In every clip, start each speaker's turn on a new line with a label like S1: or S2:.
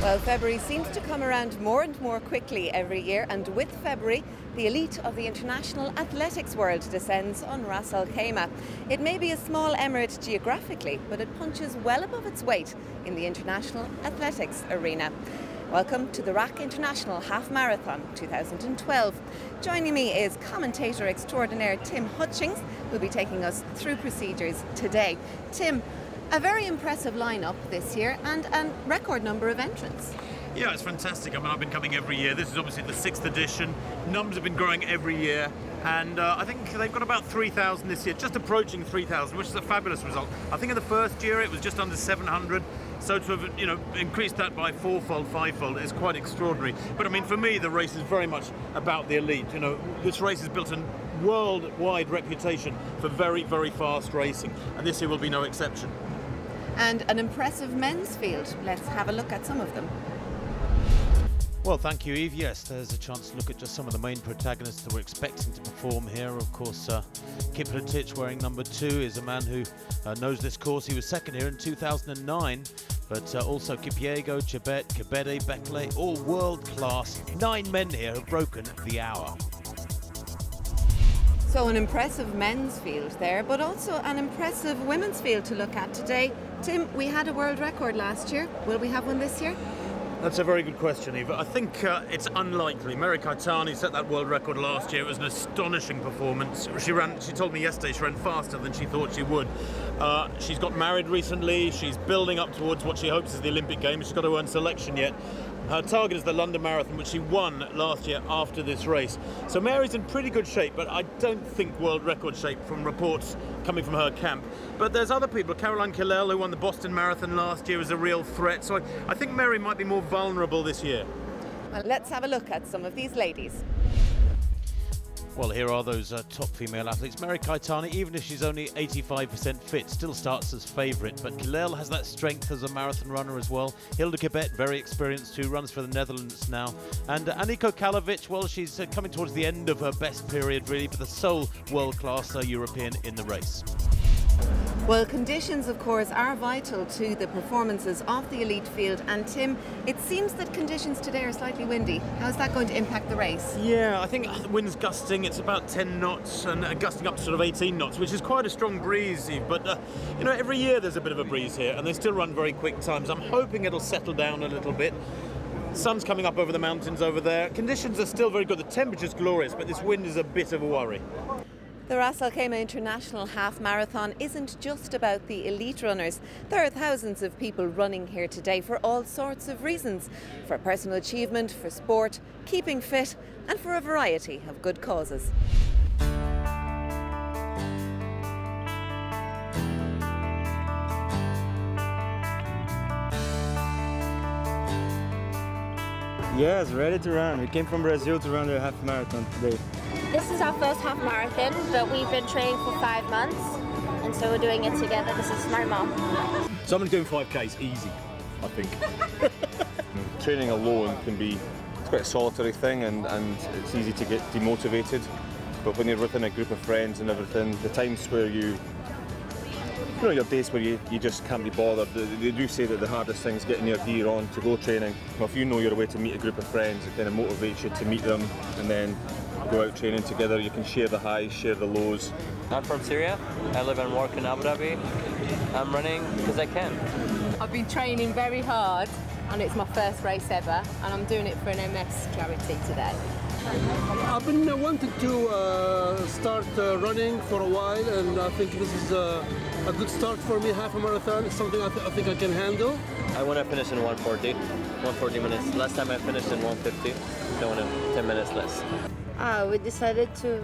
S1: Well, February seems to come around more and more quickly every year, and with February, the elite of the international athletics world descends on Ras Al Khaimah. It may be a small emirate geographically, but it punches well above its weight in the international athletics arena. Welcome to the RAK International Half Marathon 2012. Joining me is commentator extraordinaire Tim Hutchings, who'll be taking us through procedures today. Tim, a very impressive lineup this year and a record number of entrants.
S2: Yeah, it's fantastic. I mean, I've been coming every year. This is obviously the 6th edition. Numbers have been growing every year. And I think they've got about 3,000 this year, just approaching 3,000, which is a fabulous result. I think in the first year it was just under 700. So to have, increased that by fourfold, fivefold is quite extraordinary. But I mean, for me, the race is very much about the elite. This race has built a worldwide reputation for very, very fast racing. And this year will be no exception.
S1: And an impressive men's field. Let's have a look at some of them.
S3: Well, thank you, Eve. Yes, there's a chance to look at just some of the main protagonists that we're expecting to perform here. Of course, Kiprotich, wearing number 2, is a man who knows this course. He was second here in 2009. But also Kipyego, Chebet, Kebede, Bekele, all world-class. 9 men here have broken the hour.
S1: So an impressive men's field there, but also an impressive women's field to look at today. Tim, we had a world record last year. Will we have one this year?
S2: That's a very good question, Eva. I think it's unlikely. Mary Kaitani set that world record last year. It was an astonishing performance. She told me yesterday she ran faster than she thought she would. She's got married recently. She's building up towards what she hopes is the Olympic Games. She's got to earn selection yet. Her target is the London Marathon, which she won last year after this race. So Mary's in pretty good shape, but I don't think world record shape from reports coming from her camp. But there's other people. Caroline Killel, who won the Boston Marathon last year, is a real threat. So I think Mary might be more vulnerable this year.
S1: Well, let's have a look at some of these ladies.
S3: Well, here are those top female athletes. Mary Kaitani, even if she's only 85% fit, still starts as favourite. But Killel has that strength as a marathon runner as well. Hilde Kebet, very experienced too, runs for the Netherlands now. And Aniko Kalovic, well, she's coming towards the end of her best period, really, but the sole world-class European in the race.
S1: Well, conditions, of course, are vital to the performances of the elite field. And Tim, it seems that conditions today are slightly windy. How's that going to impact the race?
S2: Yeah, I think the wind's gusting. It's about 10 knots and gusting up to sort of 18 knots, which is quite a strong breeze, Eve. But, every year there's a bit of a breeze here, and they still run very quick times. I'm hoping it'll settle down a little bit. Sun's coming up over the mountains over there. Conditions are still very good. The temperature's glorious, but this wind is a bit of a worry.
S1: The Ras Al Khaimah International Half Marathon isn't just about the elite runners. There are thousands of people running here today for all sorts of reasons. For personal achievement, for sport, keeping fit, and for a variety of good causes.
S4: Yes, ready to run. We came from Brazil to run the half marathon today.
S5: This is our first half marathon, but we've been training for 5 months, and so we're doing it together. This is my mom.
S6: Someone doing 5K is easy, I think.
S7: Training alone can be quite a solitary thing, and it's easy to get demotivated. But when you're within a group of friends and everything, the times where your days where you just can't be bothered. They do say that the hardest thing is getting your gear on to go training. Well, if you know you're away to meet a group of friends, it kind of motivates you to meet them and then go out training together. You can share the highs, share the lows.
S8: I'm from Syria. I live and work in Abu Dhabi. I'm running because I can.
S9: I've been training very hard, and it's my first race ever, and I'm doing it for an MS charity today.
S10: I've been wanting to start running for a while, and I think this is a good start for me. Half a marathon is something I think I can handle.
S8: I want to finish in 140 minutes. Last time I finished in 150, so I want 10 minutes less.
S11: We decided to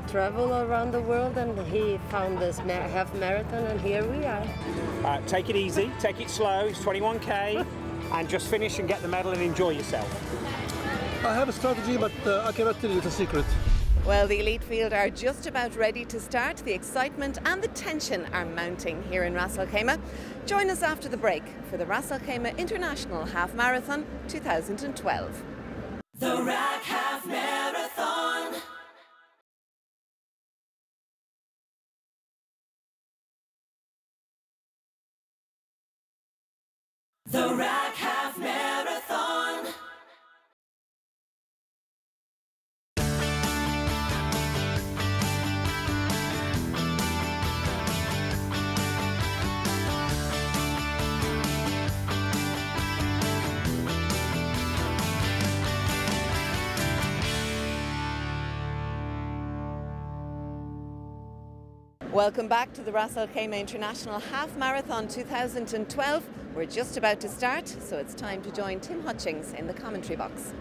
S11: travel around the world, and he found this half marathon, and here we are.
S12: Take it easy, take it slow, it's 21k, and just finish and get the medal and enjoy yourself.
S10: I have a strategy, but I cannot tell you, it's a secret.
S1: Well, the elite field are just about ready to start. The excitement and the tension are mounting here in Ras Al Khaimah. Join us after the break for the Ras Al Khaimah International Half Marathon 2012.
S13: The RAK Half Marathon. The RAK Half Marathon.
S1: Welcome back to the Ras Al Khaimah International Half Marathon 2012. We're just about to start, so it's time to join Tim Hutchings in the commentary box.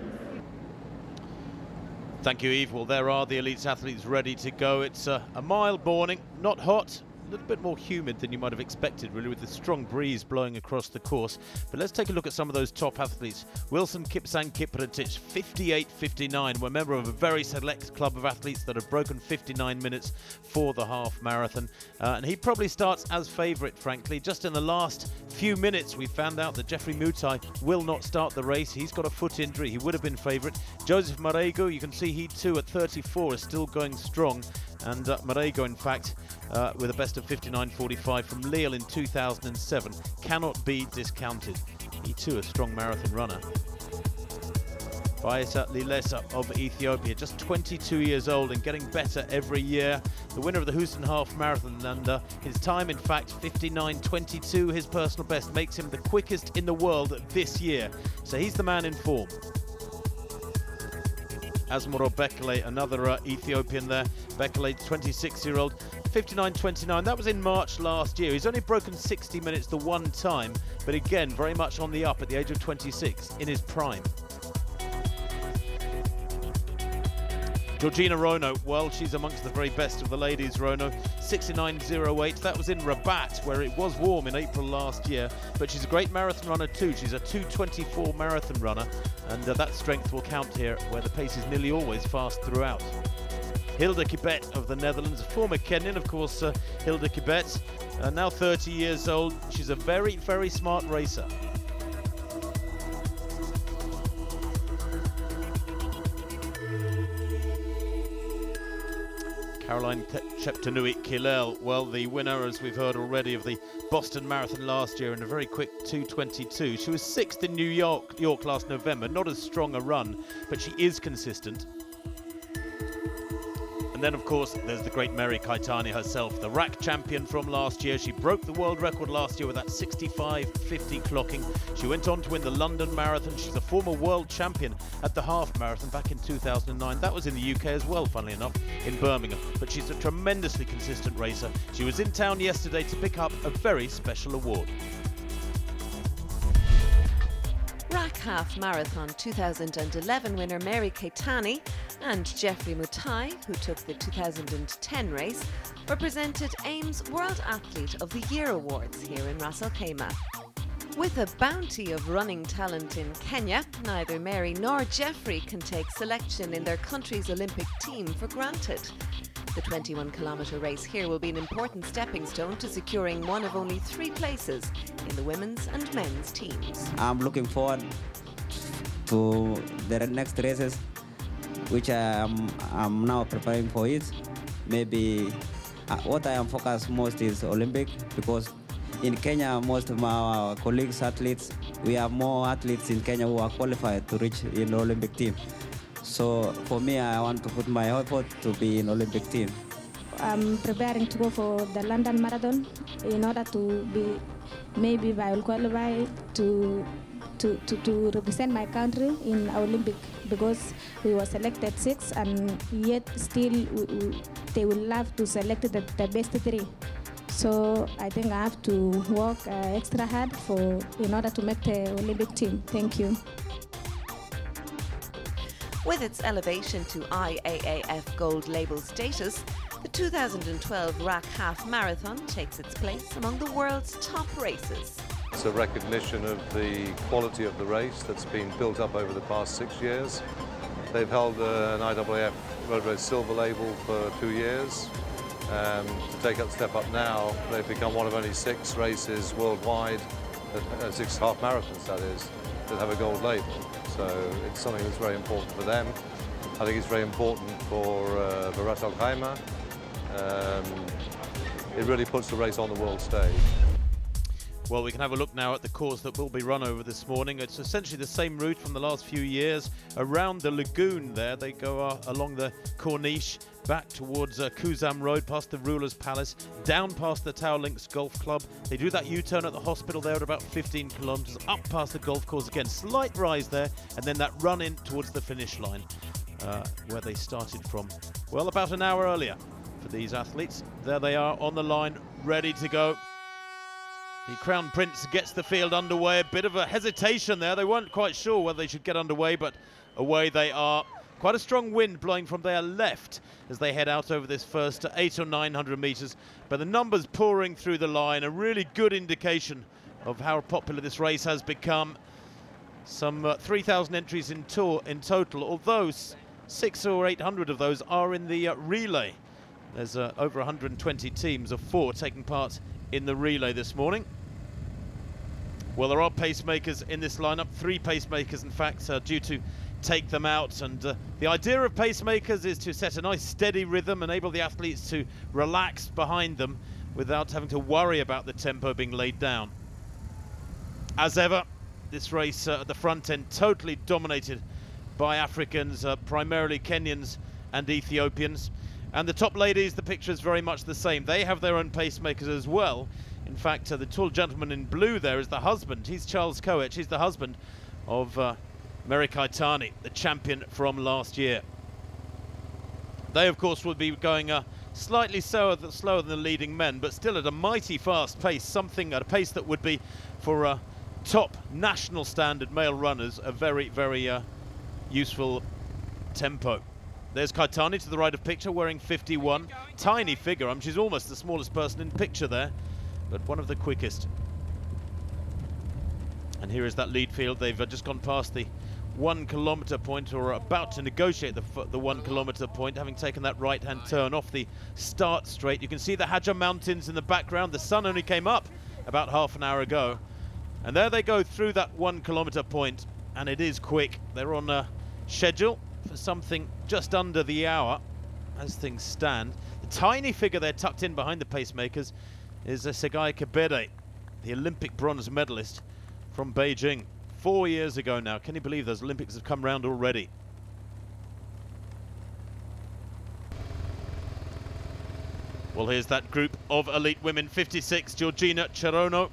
S3: Thank you, Eve. Well, there are the elite athletes ready to go. It's a mild morning, not hot, a little bit more humid than you might have expected, really, with the strong breeze blowing across the course. But let's take a look at some of those top athletes. Wilson Kipsang Kiprotich, 58.59. We're a member of a very select club of athletes that have broken 59 minutes for the half marathon. And he probably starts as favourite, frankly. Just in the last few minutes, we found out that Jeffrey Mutai will not start the race. He's got a foot injury. He would have been favourite. Joseph Marego, you can see he too at 34 is still going strong. And Marego, in fact, with a best of 59.45 from Lille in 2007, cannot be discounted. He too a strong marathon runner. Baisa Lilesa of Ethiopia, just 22 years old and getting better every year. The winner of the Houston Half Marathon, and his time, in fact, 59.22, his personal best, makes him the quickest in the world this year. So he's the man in form. Asmoro Bekele, another Ethiopian there. Bekele, 26-year-old, 59.29. That was in March last year. He's only broken 60 minutes the one time, but again, very much on the up at the age of 26, in his prime. Georgina Rono, well, she's amongst the very best of the ladies, Rono. 69.08, that was in Rabat, where it was warm in April last year, but she's a great marathon runner too. She's a 2:24 marathon runner, and that strength will count here, where the pace is nearly always fast throughout. Hilde Kibet of the Netherlands, a former Kenyan, of course, Hilde Kibet, now 30 years old. She's a very, very smart racer. Caroline Cheptanui Kilel, well, the winner, as we've heard already, of the Boston Marathon last year in a very quick 2:22. She was 6th in New York last November. Not as strong a run, but she is consistent. And then, of course, there's the great Mary Keitany herself, the RAK champion from last year. She broke the world record last year with that 65.50 clocking. She went on to win the London Marathon. She's a former world champion at the half marathon back in 2009. That was in the UK as well, funnily enough, in Birmingham. But she's a tremendously consistent racer. She was in town yesterday to pick up a very special award.
S1: RAK Half Marathon 2011 winner Mary Keitany and Jeffrey Mutai, who took the 2010 race, were presented AIM's World Athlete of the Year Awards here in Ras Al Khaimah. With a bounty of running talent in Kenya, neither Mary nor Jeffrey can take selection in their country's Olympic team for granted. The 21-kilometre race here will be an important stepping stone to securing one of only 3 places in the women's and men's teams.
S14: I'm looking forward to the next races, which I'm now preparing for it. Maybe what I am focused most is Olympic, because in Kenya, most of our colleagues, athletes, we have more athletes in Kenya who are qualified to reach in the Olympic team. So for me, I want to put my effort to be in Olympic team.
S15: I'm preparing to go for the London Marathon in order to be, maybe I will qualify to represent my country in Olympic, because we were selected 6 and yet still they will love to select the best 3. So I think I have to work extra hard in order to make the Olympic team. Thank you.
S1: With its elevation to IAAF Gold label status, the 2012 RAK Half Marathon takes its place among the world's top races.
S16: It's a recognition of the quality of the race that's been built up over the past 6 years. They've held an IAAF Road Race Silver label for 2 years. To take a step up now, they've become one of only 6 races worldwide, 6 half marathons that is, that have a gold label. So it's something that's very important for them. I think it's very important for Ras Al Khaimah. It really puts the race on the world stage.
S3: Well, we can have a look now at the course that will be run over this morning. It's essentially the same route from the last few years. Around the lagoon there, they go along the Corniche, back towards Kuzam Road, past the Ruler's Palace, down past the Tower Links Golf Club. They do that U-turn at the hospital there at about 15 kilometres, up past the golf course again, slight rise there, and then that run in towards the finish line, where they started from, well, about an hour earlier for for these athletes. There they are on the line, ready to go. The Crown Prince gets the field underway. A bit of a hesitation there. They weren't quite sure whether they should get underway, but away they are. Quite a strong wind blowing from their left as they head out over this first 800 or 900 meters. But the numbers pouring through the line, a really good indication of how popular this race has become. Some 3,000 entries in total, although 600 or 800 of those are in the relay. There's over 120 teams of 4 taking part in the relay this morning. Well, there are pacemakers in this lineup, 3 pacemakers in fact, due to take them out, and the idea of pacemakers is to set a nice steady rhythm, enable the athletes to relax behind them without having to worry about the tempo being laid down. As ever, this race at the front end totally dominated by Africans, primarily Kenyans and Ethiopians. And the top ladies, the picture is very much the same. They have their own pacemakers as well. In fact, the tall gentleman in blue there is the husband. He's Charles Koech. He's the husband of Mary Kaitani, the champion from last year. They, of course, will be going slightly slower than the leading men, but still at a mighty fast pace, something at a pace that would be, for top national standard male runners, a very, very useful tempo. There's Kaitani to the right of picture, wearing 51. Tiny figure. She's almost the smallest person in picture there, but one of the quickest. And here is that lead field. They've just gone past the 1 kilometre point, or are about to negotiate the 1 kilometre point, having taken that right-hand turn off the start straight. You can see the Hajar Mountains in the background. The sun only came up about half an hour ago. And there they go through that 1 kilometre point, and it is quick. They're on a schedule for something just under the hour as things stand. The tiny figure there tucked in behind the pacemakers is Segai Kebede, the Olympic bronze medalist from Beijing 4 years ago now. Can you believe those Olympics have come round already? Well, here's that group of elite women. 56, Georgina Cherono,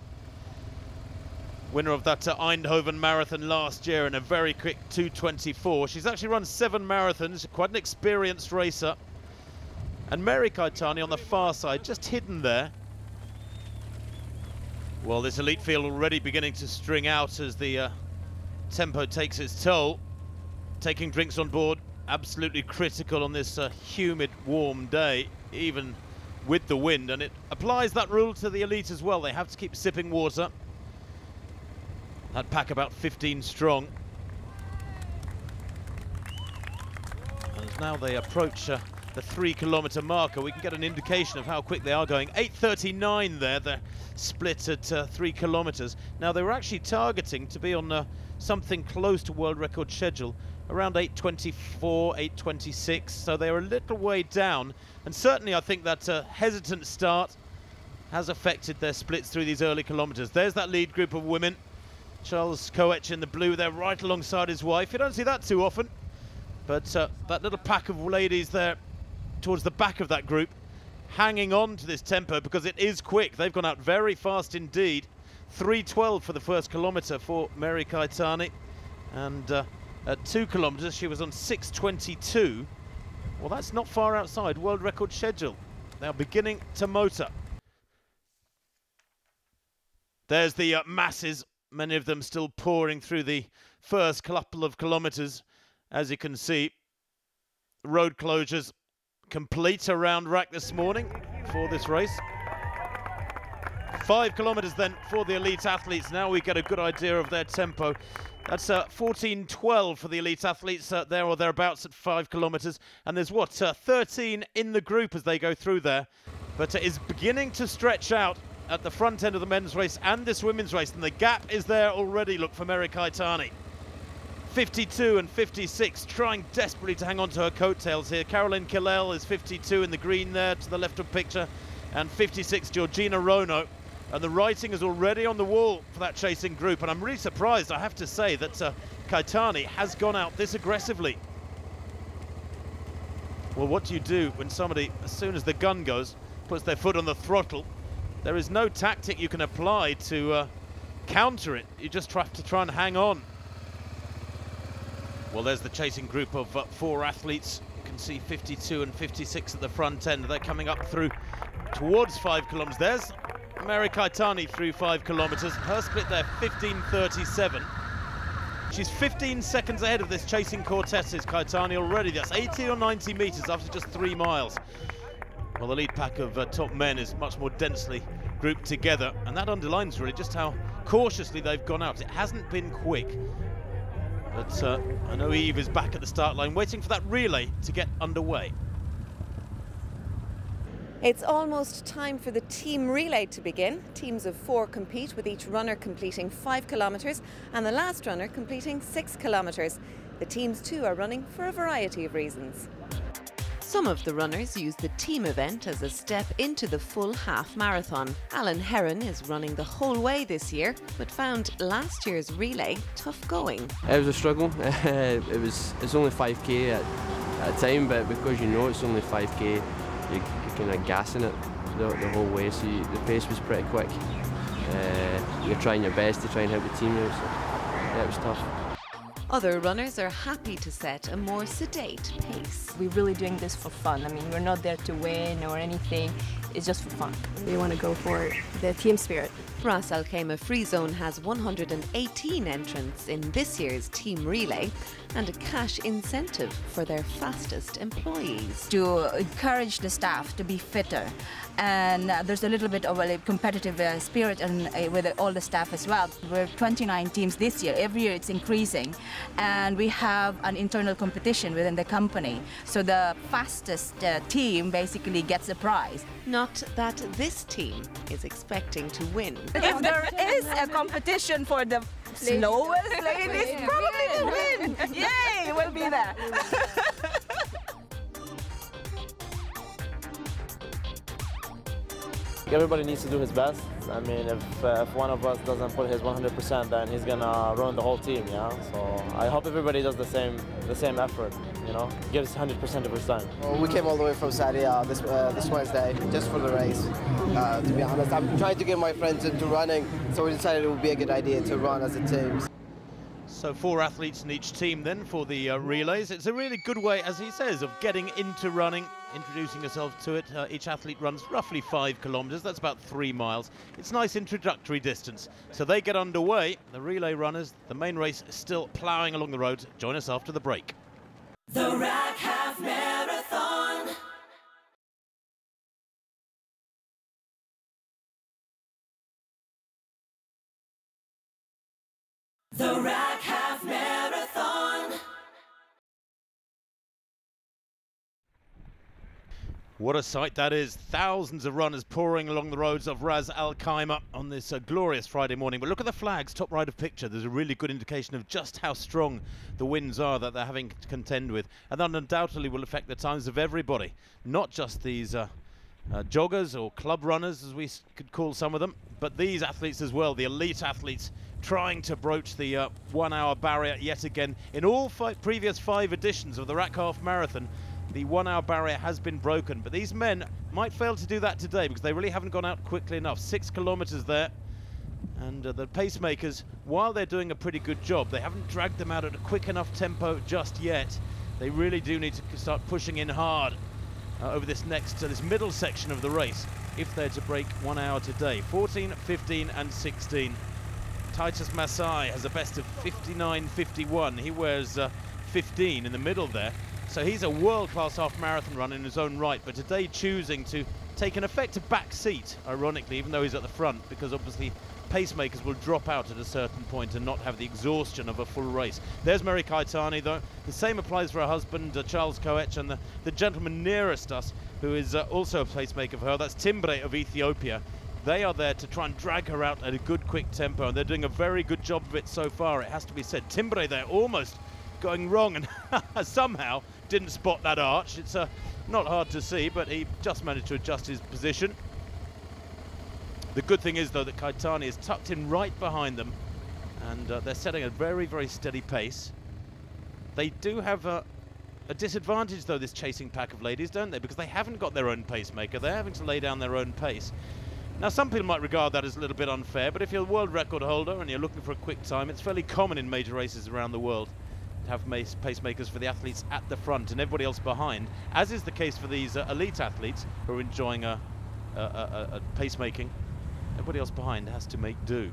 S3: winner of that Eindhoven marathon last year in a very quick 2:24. She's actually run 7 marathons, quite an experienced racer. And Mary Kaitani on the far side, just hidden there. Well, this elite field already beginning to string out as the tempo takes its toll. Taking drinks on board, absolutely critical on this humid, warm day, even with the wind. And it applies that rule to the elite as well. They have to keep sipping water. That pack about 15 strong. As now they approach the 3 kilometre marker, we can get an indication of how quick they are going. 8:39 there, they're split at 3 kilometres. Now they were actually targeting to be on something close to world record schedule, around 8:24, 8:26, so they're a little way down. And certainly I think that hesitant start has affected their splits through these early kilometres. There's that lead group of women. Charles Koech in the blue there, right alongside his wife. You don't see that too often, but that little pack of ladies there towards the back of that group, hanging on to this tempo because it is quick. They've gone out very fast indeed. 3:12 for the first kilometre for Mary Kaitani, and at 2 kilometres she was on 6:22. Well, that's not far outside world record schedule. They are beginning to motor. There's the masses, many of them still pouring through the first couple of kilometres. As you can see, road closures complete around RAK this morning for this race. 5 kilometres then for the elite athletes. Now we get a good idea of their tempo. That's 14:12 for the elite athletes there or thereabouts at 5 kilometres. And there's what, 13 in the group as they go through there. But it is beginning to stretch out at the front end of the men's race and this women's race, and the gap is there already, look, for Mary Kaitani. 52 and 56, trying desperately to hang on to her coattails here. Caroline Killel is 52 in the green there to the left of picture, and 56 Georgina Rono. And the writing is already on the wall for that chasing group, and I'm really surprised, I have to say, that Kaitani has gone out this aggressively. Well, what do you do when somebody, as soon as the gun goes, puts their foot on the throttle? There is no tactic you can apply to counter it. You just have to try and hang on. Well, there's the chasing group of 4 athletes. You can can see 52 and 56 at the front end. They're coming up through towards 5 kilometres. There's Mary Kaitani through 5 kilometres. Her split there, 15:37. She's 15 seconds ahead of this chasing quartet, is Kaitani already. That's 80 or 90 metres after just 3 miles. Well, the lead pack of top men is much more densely grouped together, and that underlines really just how cautiously they've gone out. It hasn't been quick, but I know Eve is back at the start line waiting for that relay to get underway.
S1: It's almost time for the team relay to begin. Teams of 4 compete, with each runner completing 5 kilometres and the last runner completing 6 kilometres. The teams too are running for a variety of reasons. Some of the runners use the team event as a step into the full half marathon. Alan Heron is running the whole way this year, but found last year's relay tough going.
S17: It was a struggle. It's only 5k at a time, but because you know it's only 5k, you're kind of gassing it the whole way. So the pace was pretty quick. You're trying your best to try and help the team out. So yeah, it was tough.
S1: Other runners are happy to set a more sedate pace.
S18: We're really doing this for fun. I mean, we're not there to win or anything. It's just for fun. We want to go for the team spirit.
S1: Ras Al Khaimah Free Zone has 118 entrants in this year's team relay and a cash incentive for their fastest employees.
S19: To encourage the staff to be fitter, and there's a little bit of a competitive spirit with all the staff as well. We're 29 teams this year. Every year it's increasing, and we have an internal competition within the company. So the fastest team basically gets a prize.
S1: Not that this team is expecting to win.
S19: If there is a competition for the slowest ladies, probably will win. Yay, we'll be there.
S20: Everybody needs to do his best. I mean, if one of us doesn't put his 100%, then he's gonna ruin the whole team, yeah. So I hope everybody does the same effort, you know, gives 100% of his time.
S21: Well, we came all the way from Saudi this Wednesday just for the race. To be honest, I'm trying to get my friends into running, so we decided it would be a good idea to run as a team.
S3: So 4 athletes in each team then for the relays. It's a really good way, as he says, of getting into running, introducing yourself to it. Each athlete runs roughly 5 kilometres, that's about 3 miles. It's nice introductory distance. So they get underway. The relay runners, the main race is still ploughing along the road. Join us after the break.
S13: The RAK Half Marathon. The RAK Half Marathon.
S3: What a sight that is. Thousands of runners pouring along the roads of Ras Al Khaimah on this glorious Friday morning. But look at the flags, top right of picture. There's a really good indication of just how strong the winds are that they're having to contend with. And that undoubtedly will affect the times of everybody, not just these joggers or club runners, as we could call some of them, but these athletes as well, the elite athletes trying to broach the 1 hour barrier yet again. In all previous 5 editions of the RAK Half Marathon, the 1 hour barrier has been broken, but these men might fail to do that today because they really haven't gone out quickly enough. 6 kilometres there, and the pacemakers, while they're doing a pretty good job, they haven't dragged them out at a quick enough tempo just yet. They really do need to start pushing in hard over this this middle section of the race if they're to break 1 hour today. 14, 15 and 16. Titus Masai has a best of 59.51. He wears 15 in the middle there. So he's a world-class half-marathon run in his own right, but today choosing to take an effective back seat, ironically, even though he's at the front, because obviously pacemakers will drop out at a certain point and not have the exhaustion of a full race. There's Mary Kaitani, though. The same applies for her husband, Charles Koech, and the gentleman nearest us, who is also a pacemaker for her. That's Timbre of Ethiopia. They are there to try and drag her out at a good, quick tempo, and they're doing a very good job of it so far, it has to be said. Timbre there almost going wrong and somehow didn't spot that arch. It's not hard to see, but he just managed to adjust his position. The good thing is, though, that Kaitani is tucked in right behind them, and they're setting a very, very steady pace. They do have a disadvantage, though, this chasing pack of ladies, don't they? Because they haven't got their own pacemaker. They're having to lay down their own pace. Now, some people might regard that as a little bit unfair, but if you're a world record holder and you're looking for a quick time, it's fairly common in major races around the world have pacemakers for the athletes at the front and everybody else behind, as is the case for these elite athletes who are enjoying a pacemaking. Everybody else behind has to make do.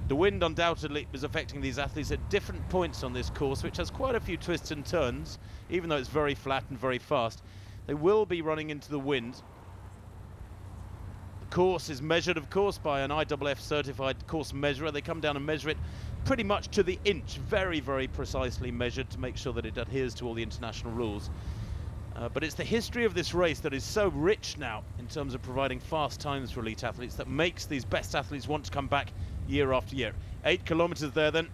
S3: The wind undoubtedly is affecting these athletes at different points on this course, which has quite a few twists and turns, even though it's very flat and very fast. They will be running into the wind. The course is measured, of course, by an IAAF certified course measurer. They come down and measure it pretty much to the inch, very, very precisely measured to make sure that it adheres to all the international rules. But it's the history of this race that is so rich now in terms of providing fast times for elite athletes that makes these best athletes want to come back year after year. 8 kilometers there then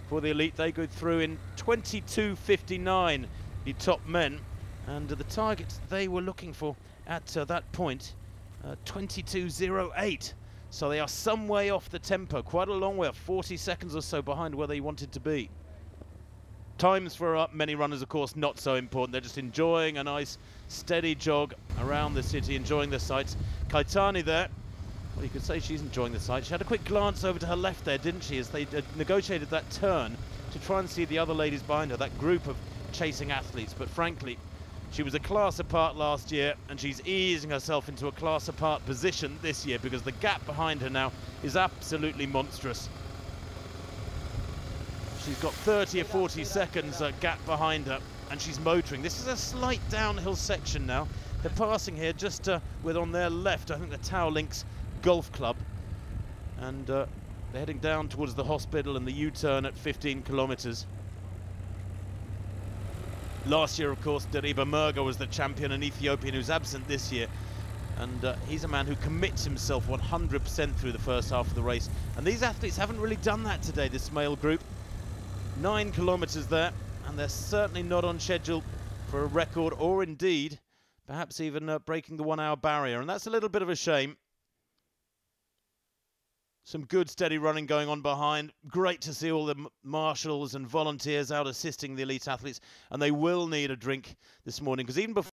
S3: for the elite. They go through in 22:59, the top men, and the targets they were looking for at that point, 22:08. So they are some way off the tempo, quite a long way, 40 seconds or so behind where they wanted to be. Times for many runners, of course, not so important. They're just enjoying a nice steady jog around the city, enjoying the sights. Kaitani there, well, you could say she's enjoying the sights. She had a quick glance over to her left there, didn't she, as they negotiated that turn to try and see the other ladies behind her, that group of chasing athletes. But frankly, she was a class apart last year, and she's easing herself into a class apart position this year because the gap behind her now is absolutely monstrous. She's got 30 or 40 seconds gap behind her, and she's motoring. This is a slight downhill section now. They're passing here just with on their left, I think, the Tower Links Golf Club. And they're heading down towards the hospital and the U-turn at 15 kilometers. Last year, of course, Deriba Murga was the champion, an Ethiopian who's absent this year. And he's a man who commits himself 100% through the first half of the race. And these athletes haven't really done that today, this male group. 9 kilometers there, and they're certainly not on schedule for a record, or indeed perhaps even breaking the 1 hour barrier, and that's a little bit of a shame. Some good steady running going on behind. Great to see all the marshals and volunteers out assisting the elite athletes, and they will need a drink this morning, because even before